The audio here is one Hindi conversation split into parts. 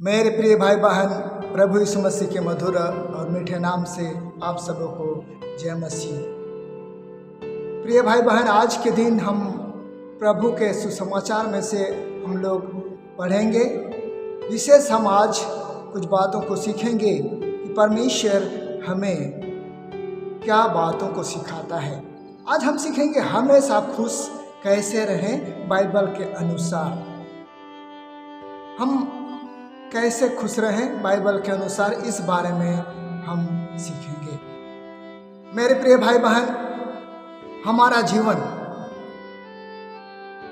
मेरे प्रिय भाई बहन, प्रभु यीशु मसीह के मधुर और मीठे नाम से आप सबों को जय मसीह। प्रिय भाई बहन, आज के दिन हम प्रभु के सुसमाचार में से हम लोग पढ़ेंगे। विशेष हम आज कुछ बातों को सीखेंगे कि परमेश्वर हमें क्या बातों को सिखाता है। आज हम सीखेंगे हमेशा खुश कैसे रहें बाइबल के अनुसार। हम कैसे खुश रहें बाइबल के अनुसार, इस बारे में हम सीखेंगे। मेरे प्रिय भाई बहन, हमारा जीवन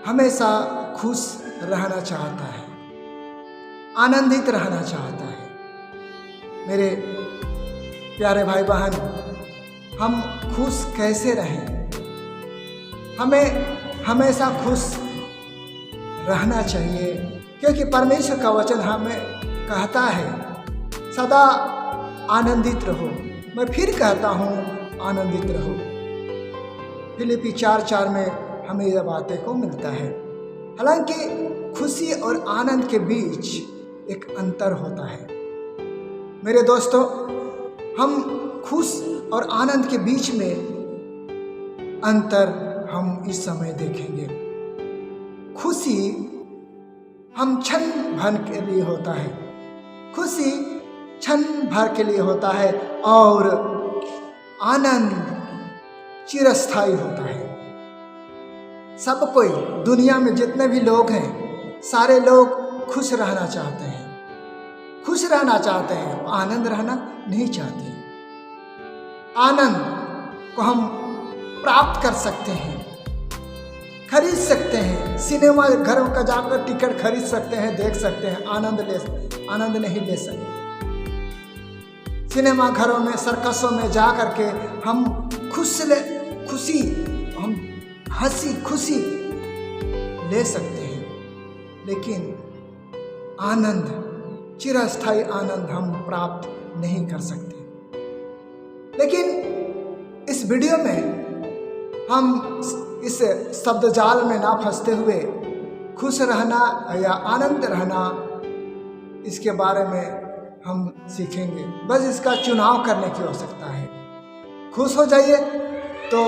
हमेशा खुश रहना चाहता है, आनंदित रहना चाहता है। मेरे प्यारे भाई बहन, हम खुश कैसे रहें? हमें हमेशा खुश रहना चाहिए, क्योंकि परमेश्वर का वचन हमें कहता है सदा आनंदित रहो। मैं फिर कहता हूँ आनंदित रहो। फिलिप्पी 4:4 में हमें यह बातें को मिलता है। हालांकि खुशी और आनंद के बीच एक अंतर होता है। मेरे दोस्तों, हम खुश और आनंद के बीच में अंतर हम इस समय देखेंगे। खुशी हम क्षण भर के लिए होता है, खुशी क्षण भर के लिए होता है, और आनंद चिरस्थायी होता है। सब कोई, दुनिया में जितने भी लोग हैं, सारे लोग खुश रहना चाहते हैं, खुश रहना चाहते हैं, आनंद रहना नहीं चाहते। आनंद को हम प्राप्त कर सकते हैं, खरीद सकते हैं। सिनेमा घरों का जाकर टिकट खरीद सकते हैं, देख सकते हैं, आनंद नहीं ले सकते। सिनेमा घरों में, सर्कसों में जा करके हम खुशी, हम हंसी खुशी ले सकते हैं, लेकिन आनंद, चिरस्थायी आनंद हम प्राप्त नहीं कर सकते। लेकिन इस वीडियो में हम इस शब्द जाल में ना फंसते हुए खुश रहना या आनंद रहना, इसके बारे में हम सीखेंगे। बस इसका चुनाव करने की आवश्यकता है। खुश हो जाइए, तो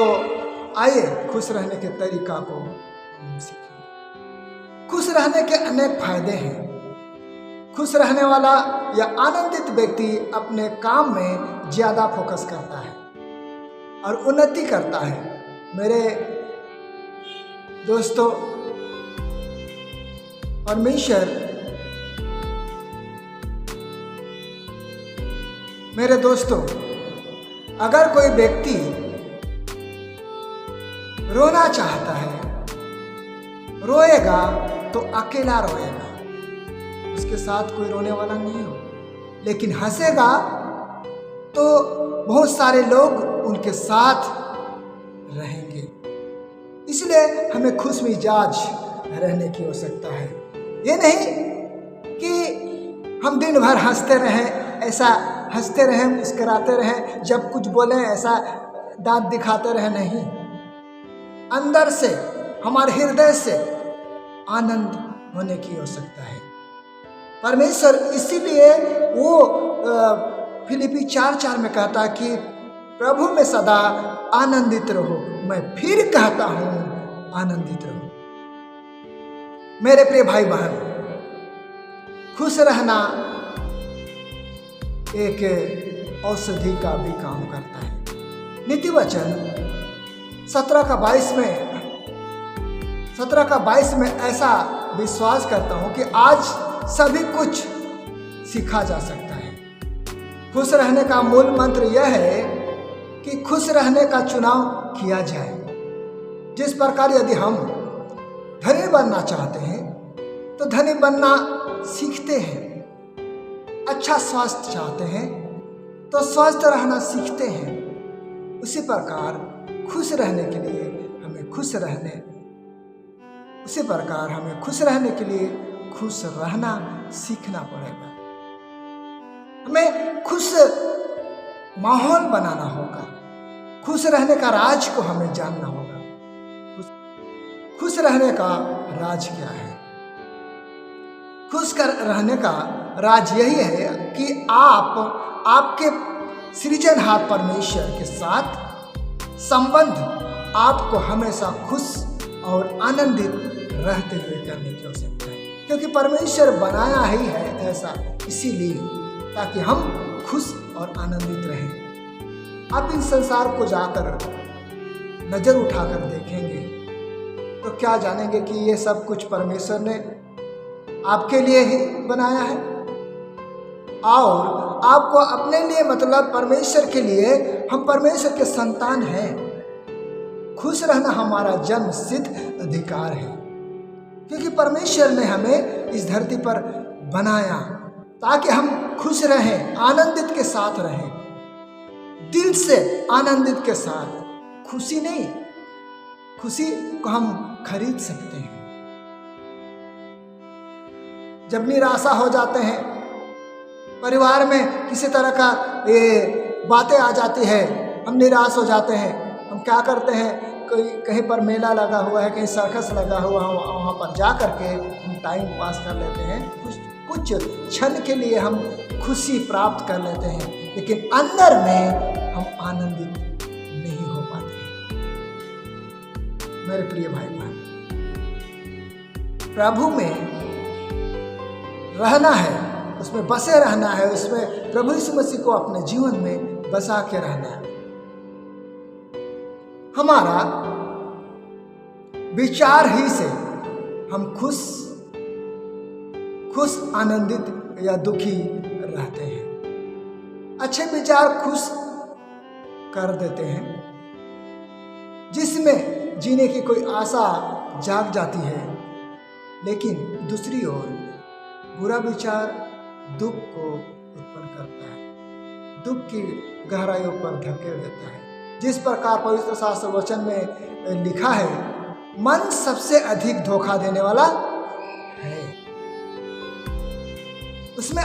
आइए खुश रहने के तरीका को हम सीखेंगे। खुश रहने के अनेक फायदे हैं। खुश रहने वाला या आनंदित व्यक्ति अपने काम में ज्यादा फोकस करता है और उन्नति करता है। मेरे दोस्तों, परमेश्वर अगर कोई व्यक्ति रोना चाहता है, रोएगा तो अकेला रोएगा, उसके साथ कोई रोने वाला नहीं हो। लेकिन हंसेगा तो बहुत सारे लोग उनके साथ रहेंगे। इसलिए हमें खुश मिजाज रहने की आवश्यकता है। ये नहीं कि हम दिन भर हंसते रहें, ऐसा हंसते रहें, मुस्कुराते रहें, जब कुछ बोलें ऐसा दांत दिखाते रहें। नहीं, अंदर से, हमारे हृदय से आनंद होने की आवश्यकता है। परमेश्वर इसीलिए वो फिलिप्पी 4:4 में कहता है कि प्रभु में सदा आनंदित रहो। मैं फिर कहता हूं आनंदित रहो। मेरे प्रिय भाई बहन, खुश रहना एक औषधि का भी काम करता है। नीति वचन 17:22 में ऐसा विश्वास करता हूं कि आज सभी कुछ सीखा जा सकता है। खुश रहने का मूल मंत्र यह है कि खुश रहने का चुनाव किया जाए। जिस प्रकार यदि हम धनी बनना चाहते हैं तो धनी बनना सीखते हैं, अच्छा स्वास्थ्य चाहते हैं तो स्वस्थ रहना सीखते हैं, उसी प्रकार खुश रहने के लिए हमें खुश रहना सीखना पड़ेगा। हमें खुश माहौल बनाना होगा। खुश रहने का राज को हमें जानना होगा। खुश रहने का राज क्या है? खुश रहने का राज यही है कि आप आपके सृजनहार परमेश्वर के साथ संबंध आपको हमेशा खुश और आनंदित रहते हुए करने की आवश्यकता है, क्योंकि परमेश्वर बनाया ही है ऐसा इसीलिए ताकि हम खुश और आनंदित रहें। आप इस संसार को जाकर नजर उठाकर देखेंगे तो क्या जानेंगे कि ये सब कुछ परमेश्वर ने आपके लिए ही बनाया है और आपको अपने लिए, मतलब परमेश्वर के लिए। हम परमेश्वर के संतान हैं। खुश रहना हमारा जन्म सिद्ध अधिकार है, क्योंकि परमेश्वर ने हमें इस धरती पर बनाया ताकि हम खुश रहें, आनंदित के साथ रहें, दिल से आनंदित के साथ। खुशी नहीं, खुशी को हम खरीद सकते हैं। जब निराशा हो जाते हैं, परिवार में किसी तरह का ये बातें आ जाती है, हम निराश हो जाते हैं। हम क्या करते हैं, कोई कहीं पर मेला लगा हुआ है, कहीं सर्कस लगा हुआ है, वहाँ पर जा कर के हम टाइम पास कर लेते हैं। कुछ क्षण के लिए हम खुशी प्राप्त कर लेते हैं, लेकिन अंदर में हम आनंदित नहीं हो पाते हैं। मेरे प्रिय भाई बहन, प्रभु में रहना है, उसमें बसे रहना है, उसमें प्रभु यीशु मसीह को अपने जीवन में बसा के रहना है। हमारा विचार ही से हम खुश, आनंदित या दुखी रहते हैं। अच्छे विचार खुश कर देते हैं, जिसमें जीने की कोई आशा जाग जाती है, लेकिन दूसरी ओर बुरा विचार दुख को उत्पन्न करता है, दुख की गहराइयों पर धकेल देता है। जिस प्रकार पवित्र शास्त्र वचन में लिखा है, मन सबसे अधिक धोखा देने वाला है। उसमें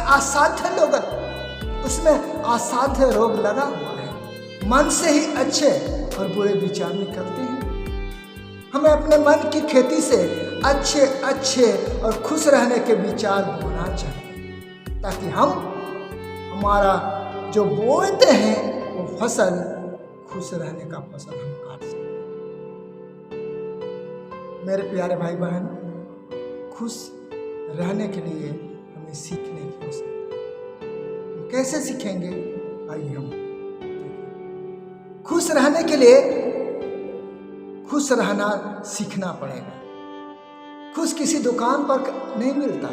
असाध्य रोग लगा हुआ है। मन से ही अच्छे और बुरे विचार निकलते हैं। हमें अपने मन की खेती से अच्छे और खुश रहने के विचार बोना चाहिए, ताकि हमारा जो बोते हैं वो फसल, खुश रहने का फसल हम काट सकें। मेरे प्यारे भाई बहन, खुश रहने के लिए हमें सीखने की आवश्यकता है। कैसे सीखेंगे? आइए हम खुश रहने के लिए खुश रहना सीखना पड़ेगा। खुश किसी दुकान पर नहीं मिलता,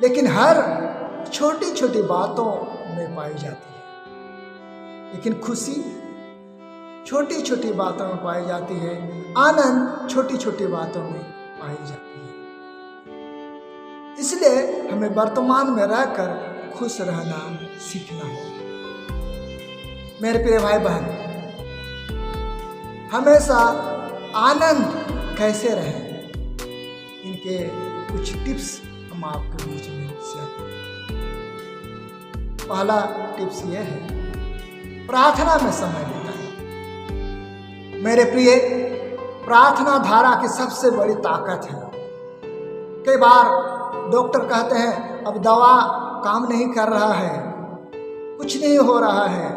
लेकिन हर छोटी छोटी बातों में पाई जाती है। लेकिन खुशी छोटी छोटी बातों में पाई जाती है, आनंद छोटी छोटी बातों में पाई जाती है। इसलिए हमें वर्तमान में रहकर खुश रहना सीखना होगा। मेरे प्रिय भाई बहन, हमेशा आनंद कैसे रहें, इनके कुछ टिप्स हम आपके बीच में शेयर करें। पहला टिप्स यह है, प्रार्थना में समय बिताएं। मेरे प्रिय, प्रार्थना धारा की सबसे बड़ी ताकत है। कई बार डॉक्टर कहते हैं अब दवा काम नहीं कर रहा है, कुछ नहीं हो रहा है।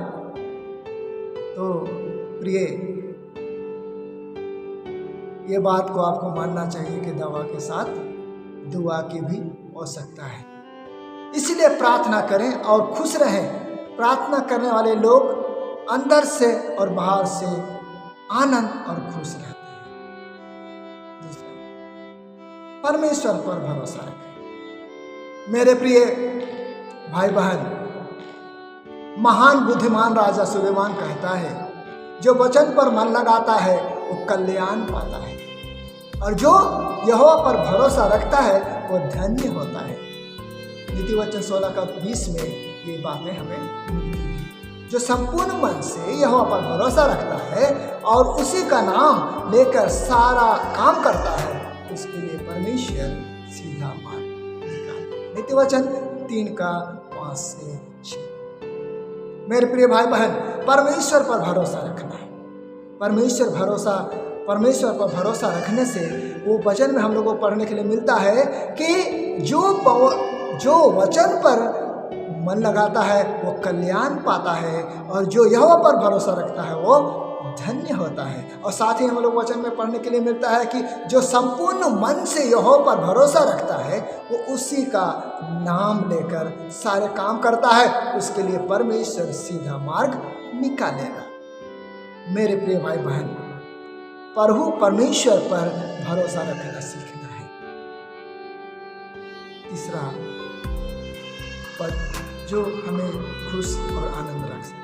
तो प्रिय, ये बात को आपको मानना चाहिए कि दवा के साथ दुआ की भी आवश्यकता है। इसलिए प्रार्थना करें और खुश रहें। प्रार्थना करने वाले लोग अंदर से और बाहर से आनंद और खुश रहते हैं। दूसरा, परमेश्वर पर भरोसा रखें। मेरे प्रिय भाई बहन, महान बुद्धिमान राजा सुलेमान कहता है, जो वचन पर मन लगाता है वो कल्याण पाता है, और जो यहोवा पर भरोसा रखता है वो धन्य होता है। नीति वचन 16:20 में ये बातें हमें मिलती हैं। जो संपूर्ण मन से यहोवा पर भरोसा रखता है और उसी का नाम लेकर सारा काम करता है, उसके लिए परमेश्वर सीधा मार्ग निकाले। नीति वचन 3:5-6। मेरे प्रिय भाई बहन, परमेश्वर पर भरोसा रखना है। परमेश्वर पर भरोसा रखने से वो वचन में हम लोगों को पढ़ने के लिए मिलता है कि जो जो वचन पर मन लगाता है वो कल्याण पाता है, और जो यहोवा पर भरोसा रखता है वो धन्य होता है। और साथ ही हम लोग वचन में पढ़ने के लिए मिलता है कि जो संपूर्ण मन से यहोवा पर भरोसा रखता है वो उसी का नाम लेकर सारे काम करता है, उसके लिए परमेश्वर सीधा मार्ग निकालेगा। मेरे प्रिय भाई बहन, प्रभु परमेश्वर पर भरोसा रखना सीखना है। तीसरा पद जो हमें खुश और आनंद रख सकता,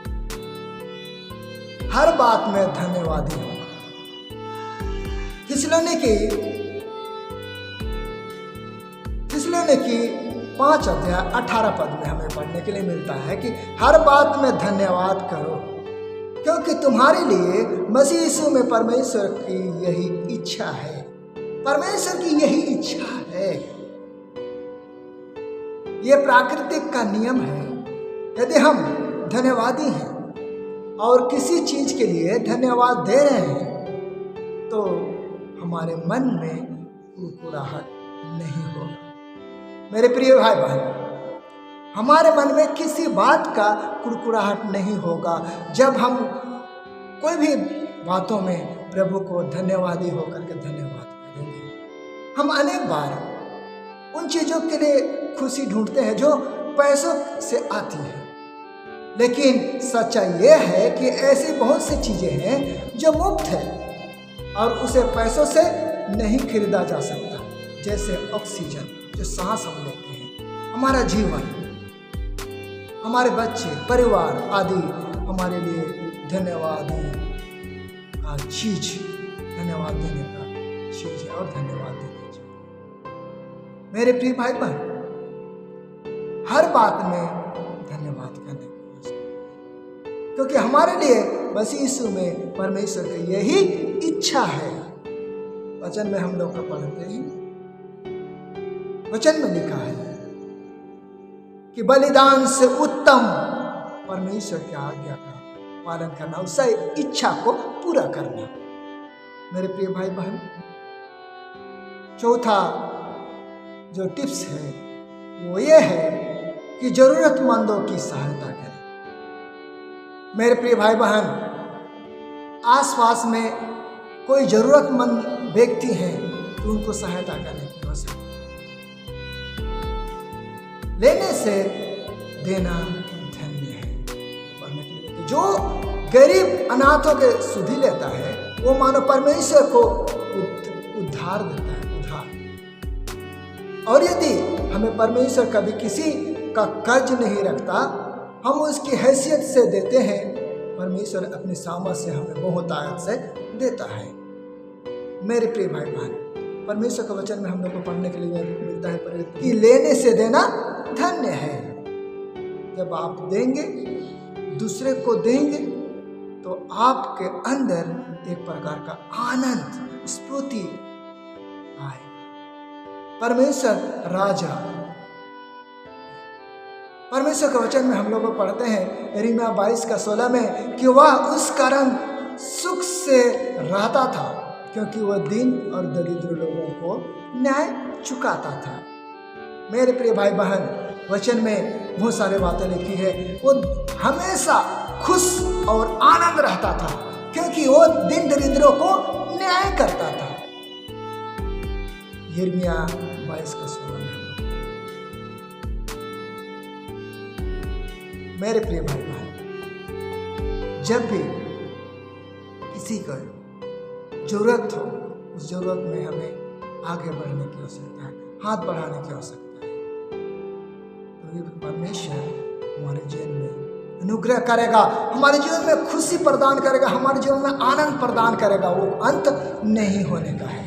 हर बात में धन्यवादी होगा। थिस्सलुनीकी 5 अध्याय 18 पद में हमें पढ़ने के लिए मिलता है कि हर बात में धन्यवाद करो, क्योंकि तुम्हारे लिए मसीह यीशु में परमेश्वर की यही इच्छा है। परमेश्वर की यही इच्छा है, यह प्राकृतिक का नियम है। यदि हम धन्यवादी हैं और किसी चीज के लिए धन्यवाद दे रहे हैं तो हमारे मन में कुरकुराहट नहीं होगा। मेरे प्रिय भाई बहन, हमारे मन में किसी बात का कुरकुराहट नहीं होगा जब हम कोई भी बातों में प्रभु को धन्यवादी होकर के धन्यवाद करेंगे। हम अनेक बार उन चीजों के लिए खुशी ढूंढते हैं जो पैसों से आती है, लेकिन सच्चाई यह है कि ऐसी बहुत सी चीजें हैं जो मुफ्त है और उसे पैसों से नहीं खरीदा जा सकता, जैसे ऑक्सीजन जो सांस हम लेते हैं, हमारा जीवन, हमारे बच्चे, परिवार आदि हमारे लिए धन्यवाद का चीज, धन्यवाद देने का चीज है और धन्यवाद देना चाहिए। मेरे प्रिय भाई बहन, हर बात में धन्यवाद करने, क्योंकि हमारे लिए मसीह यीशु में परमेश्वर की यही इच्छा है। वचन में हम लोग पढ़ते हैं, वचन में लिखा है कि बलिदान से उत्तम परमेश्वर की आज्ञा का पालन करना, उससे इच्छा को पूरा करना। मेरे प्रिय भाई बहन, चौथा जो टिप्स है वो ये है कि जरूरतमंदों की सहायता करें। मेरे प्रिय भाई बहन, आसपास में कोई जरूरतमंद व्यक्ति हैं तो उनको सहायता करने की आवश्यकता है। लेने से देना धन्य है। जो गरीब अनाथों के सुधि लेता है वो मानो परमेश्वर को उद्धार देता है, उद्धार। और यदि हमें परमेश्वर कभी किसी का कर्ज नहीं रखता, हम उसकी हैसियत से देते हैं, परमेश्वर अपनी सामर्थ्य से हमें बहुतायत से देता है। मेरे प्रिय भाई बहन, परमेश्वर का वचन में हम लोग को पढ़ने के लिए मिलता है कि लेने से देना धन्य है। जब आप देंगे, दूसरे को देंगे, तो आपके अंदर एक प्रकार का आनंद, स्फूर्ति आए। परमेश्वर राजा, परमेश्वर के वचन में हम लोग पढ़ते हैं यिर्मयाह 22:16 में कि वह उस कारण सुख से रहता था क्योंकि वह दीन और दरिद्र लोगों को न्याय चुकाता था। मेरे प्रिय भाई बहन, वचन में बहुत सारे बातें लिखी है। वो हमेशा खुश और आनंद रहता था क्योंकि वो दीन दरिद्रों को न्याय करता था। यिर्मयाह 22:16 में। मेरे प्रिय भाई बहन, जब भी किसी को जरूरत हो, उस जरूरत में हमें आगे बढ़ने की आवश्यकता है, हाथ बढ़ाने की आवश्यकता है। तो परमेश्वर हमारे जीवन में अनुग्रह करेगा, हमारे जीवन में खुशी प्रदान करेगा, हमारे जीवन में आनंद प्रदान करेगा। वो अंत नहीं होने का है।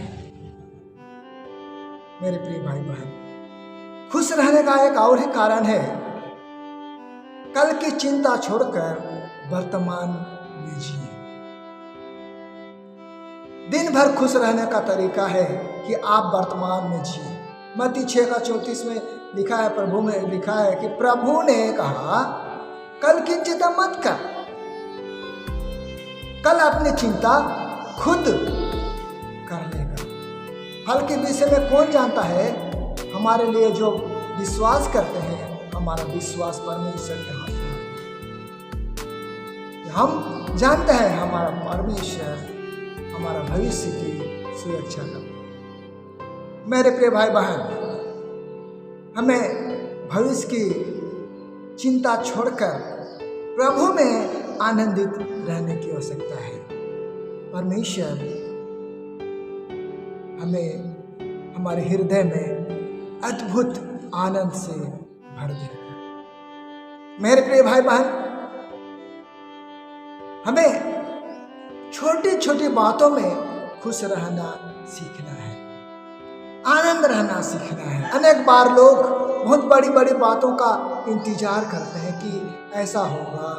मेरे प्रिय भाई बहन, खुश रहने का एक और ही कारण है, कल की चिंता छोड़कर वर्तमान में जिए। दिन भर खुश रहने का तरीका है कि आप वर्तमान में जिए। मत्ती 6:34 में लिखा है, प्रभु में लिखा है कि प्रभु ने कहा कल की चिंता मत कर, कल अपनी चिंता खुद कर लेगा। फल के विषय में कौन जानता है? हमारे लिए जो विश्वास करते हैं, हमारा विश्वास परमेश्वर के हाथ में है। हम जानते हैं हमारा परमेश्वर हमारा भविष्य की सुरक्षा करता है। मेरे प्रिय भाई बहन, हमें भविष्य की चिंता छोड़कर प्रभु में आनंदित रहने की आवश्यकता है। परमेश्वर हमें हमारे हृदय में अद्भुत आनंद से भर देगा। मेरे प्रिय भाई बहन, हमें छोटी छोटी बातों में खुश रहना सीखना है, आनंद रहना सीखना है। अनेक बार लोग बहुत बड़ी बड़ी बातों का इंतजार करते हैं कि ऐसा होगा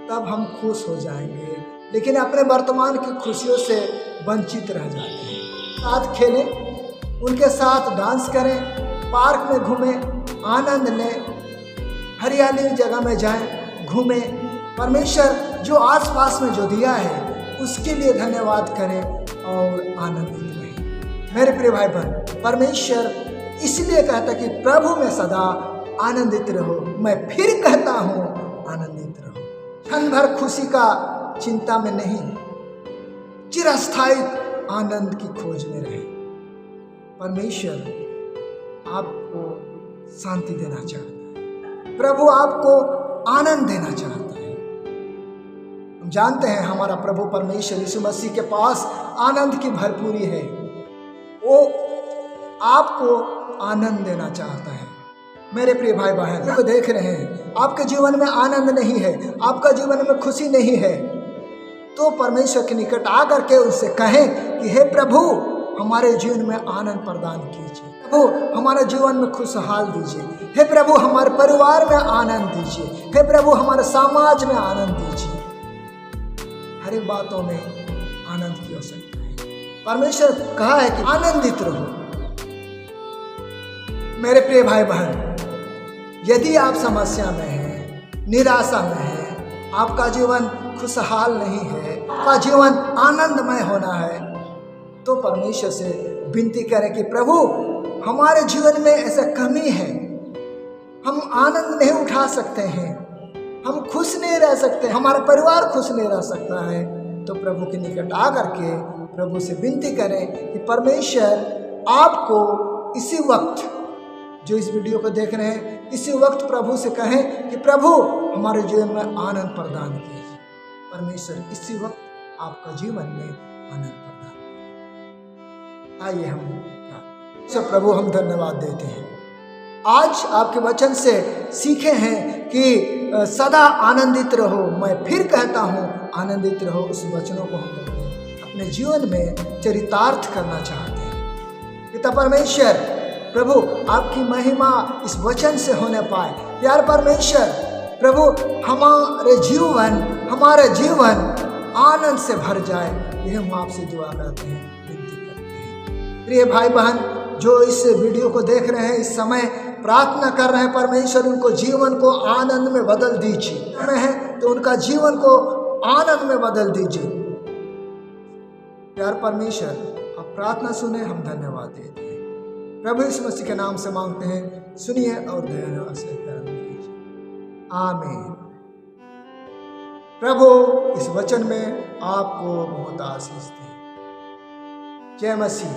तब हम खुश हो जाएंगे, लेकिन अपने वर्तमान की खुशियों से वंचित रह जाते हैं। साथ खेलें, उनके साथ डांस करें, पार्क में घूमें, आनंद लें, हरियाली जगह में जाएं, घूमें। परमेश्वर जो आसपास में जो दिया है उसके लिए धन्यवाद करें और आनंदित रहें। मेरे प्रिय भाई बहन, परमेश्वर इसलिए कहता कि प्रभु में सदा आनंदित रहो। मैं फिर कहता हूँ आनंदित रहो। क्षण भर खुशी का चिंता में नहीं, चिरस्थायी आनंद की खोज में रहे। परमेश्वर आपको शांति देना चाहता है, प्रभु आपको आनंद देना चाहता है। हम जानते हैं हमारा प्रभु परमेश्वर यीशु मसीह के पास आनंद की भरपूरी है। वो आपको आनंद देना चाहता है। मेरे प्रिय भाई बहन को देख रहे हैं, आपके जीवन में आनंद नहीं है, आपका जीवन में खुशी नहीं है, तो परमेश्वर के निकट आकर के उससे कहें कि हे प्रभु, हमारे जीवन में आनंद प्रदान कीजिए। प्रभु, हमारे जीवन में खुशहाल दीजिए। हे प्रभु, हमारे परिवार में आनंद दीजिए। हे प्रभु, हमारे समाज में आनंद दीजिए। हर एक बातों में आनंद की आवश्यकता है। परमेश्वर कहा है कि आनंदित रहो। मेरे प्रिय भाई बहन, यदि आप समस्या में हैं, निराशा में हैं, आपका जीवन खुशहाल नहीं है, आपका जीवन आनंदमय होना है, तो परमेश्वर से विनती करें कि प्रभु, हमारे जीवन में ऐसा कमी है, हम आनंद नहीं उठा सकते हैं, हम खुश नहीं रह सकते, हमारा परिवार खुश नहीं रह सकता है। तो प्रभु के निकट आकर के प्रभु से विनती करें कि परमेश्वर आपको इसी वक्त, जो इस वीडियो को देख रहे हैं, इसी वक्त प्रभु से कहें कि प्रभु, हमारे जीवन में आनंद प्रदान कीजिए। परमेश्वर इसी वक्त आपका जीवन में आनंद प्रदान कीजिए। आइए हम सब प्रभु हम धन्यवाद देते हैं। आज आपके वचन से सीखे हैं कि सदा आनंदित रहो। मैं फिर कहता हूँ आनंदित रहो। उस वचनों को हम अपने जीवन में चरितार्थ करना चाहते हैं। पिता परमेश्वर, प्रभु, आपकी महिमा इस वचन से होने पाए। प्यार परमेश्वर, प्रभु, हमारे जीवन आनंद से भर जाए, यह हम आपसे दुआ करते हैं, विनती करते हैं। प्रिय भाई बहन जो इस वीडियो को देख रहे हैं, इस समय प्रार्थना कर रहे हैं, परमेश्वर उनको जीवन को आनंद में बदल दीजिए। में है तो उनका जीवन को आनंद में बदल दीजिए। प्यार परमेश्वर, आप प्रार्थना सुने, हम धन्यवाद देते हैं। प्रभु यीशु मसीह के नाम से मांगते हैं, सुनिए और दया से कर्म कीजिए। आमीन। प्रभु इस वचन में आपको बहुत आशीष दे। जय मसीह।